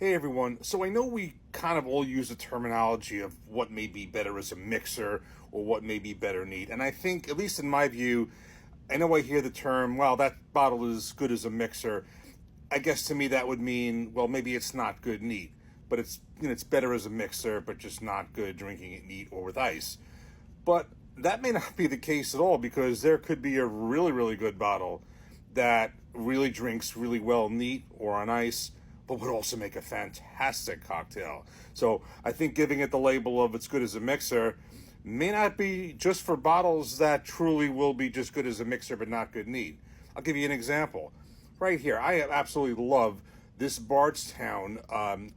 Hey everyone. So I know we kind of all use the terminology of what may be better as a mixer or what may be better neat. And I think, at least in my view, I know I hear the term, well, that bottle is good as a mixer. I guess to me that would mean, well, maybe it's not good neat, but it's better as a mixer, but just not good drinking it neat or with ice. But that may not be the case at all because there could be a really, really good bottle that really drinks really well neat or on ice, but would also make a fantastic cocktail. So I think giving it the label of it's good as a mixer may not be just for bottles that truly will be just good as a mixer but not good neat. I'll give you an example. Right here, I absolutely love this Bardstown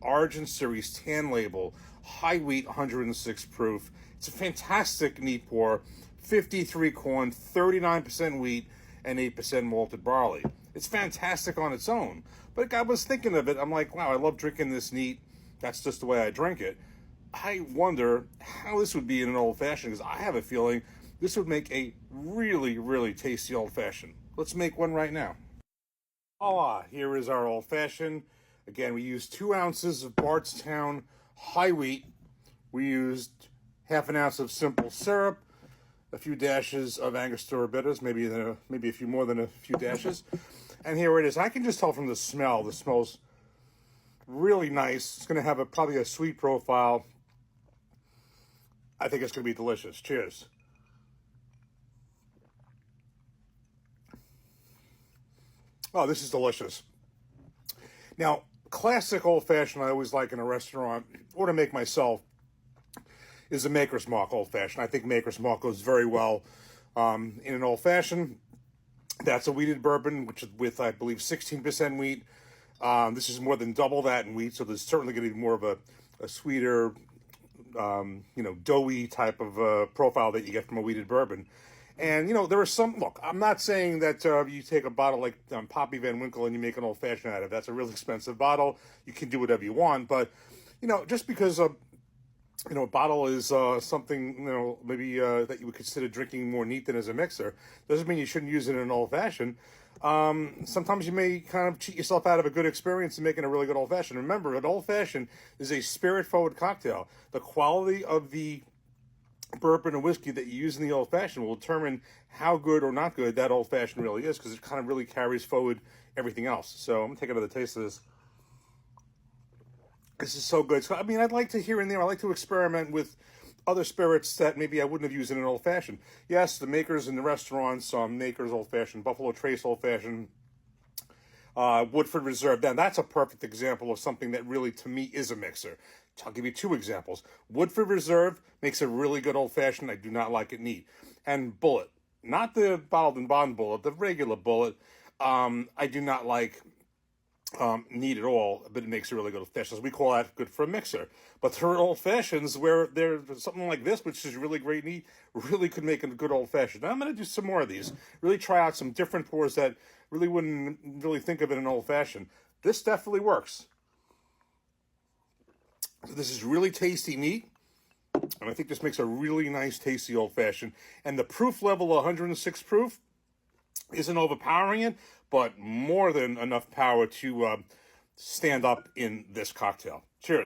Origin Series tan label, high wheat, 106 proof. It's a fantastic neat pour, 53 corn, 39% wheat, and 8% malted barley. It's fantastic on its own. But I was thinking of it, I'm like, wow, I love drinking this neat. That's just the way I drink it. I wonder how this would be in an old fashioned, because I have a feeling this would make a really, really tasty old fashioned. Let's make one right now. Voila, here is our old fashioned. Again, we used 2 ounces of Bardstown high wheat. We used half an ounce of simple syrup, a few dashes of Angostura bitters, maybe a few more than a few dashes. And here it is. I can just tell from the smell. The smells really nice. It's going to have probably a sweet profile. I think it's going to be delicious. Cheers. Oh, this is delicious. Now, classic old fashioned I always like in a restaurant or to make myself is a Maker's Mark old fashioned. I think Maker's Mark goes very well in an old fashioned. That's a wheated bourbon, which is with, I believe, 16% wheat. This is more than double that in wheat, so there's certainly going to be more of a sweeter, doughy type of profile that you get from a wheated bourbon. And, there are some, look, I'm not saying that you take a bottle like Poppy Van Winkle and you make an old fashioned out of it. That's a really expensive bottle. You can do whatever you want. But, just because a bottle is something, maybe that you would consider drinking more neat than as a mixer, doesn't mean you shouldn't use it in an old fashioned. Sometimes you may kind of cheat yourself out of a good experience in making a really good old fashioned. Remember, an old fashioned is a spirit forward cocktail. The quality of the bourbon and whiskey that you use in the old fashioned will determine how good or not good that old fashioned really is, because it kind of really carries forward everything else. So I'm gonna take another taste of this. This is so good. So, I mean, I'd like to here and there, I like to experiment with other spirits that maybe I wouldn't have used in an old fashioned. Yes, the makers in the restaurants, Makers Old Fashioned, Buffalo Trace Old Fashioned, Woodford Reserve. Now, that's a perfect example of something that really, to me, is a mixer. I'll give you 2 examples. Woodford Reserve makes a really good old fashioned. I do not like it neat. And Bullet, not the bottled and bond Bullet, the regular Bullet. I do not like neat at all, but it makes a really good old fashioned. We call that good for a mixer. But there are old fashions where there's something like this, which is really great neat, really could make a good old fashioned. I'm going to do some more of these. Really try out some different pours that really wouldn't really think of it in an old fashioned. This definitely works. So this is really tasty neat. And I think this makes a really nice, tasty old fashioned. And the proof level, 106 proof, isn't overpowering it, but more than enough power to stand up in this cocktail. Cheers.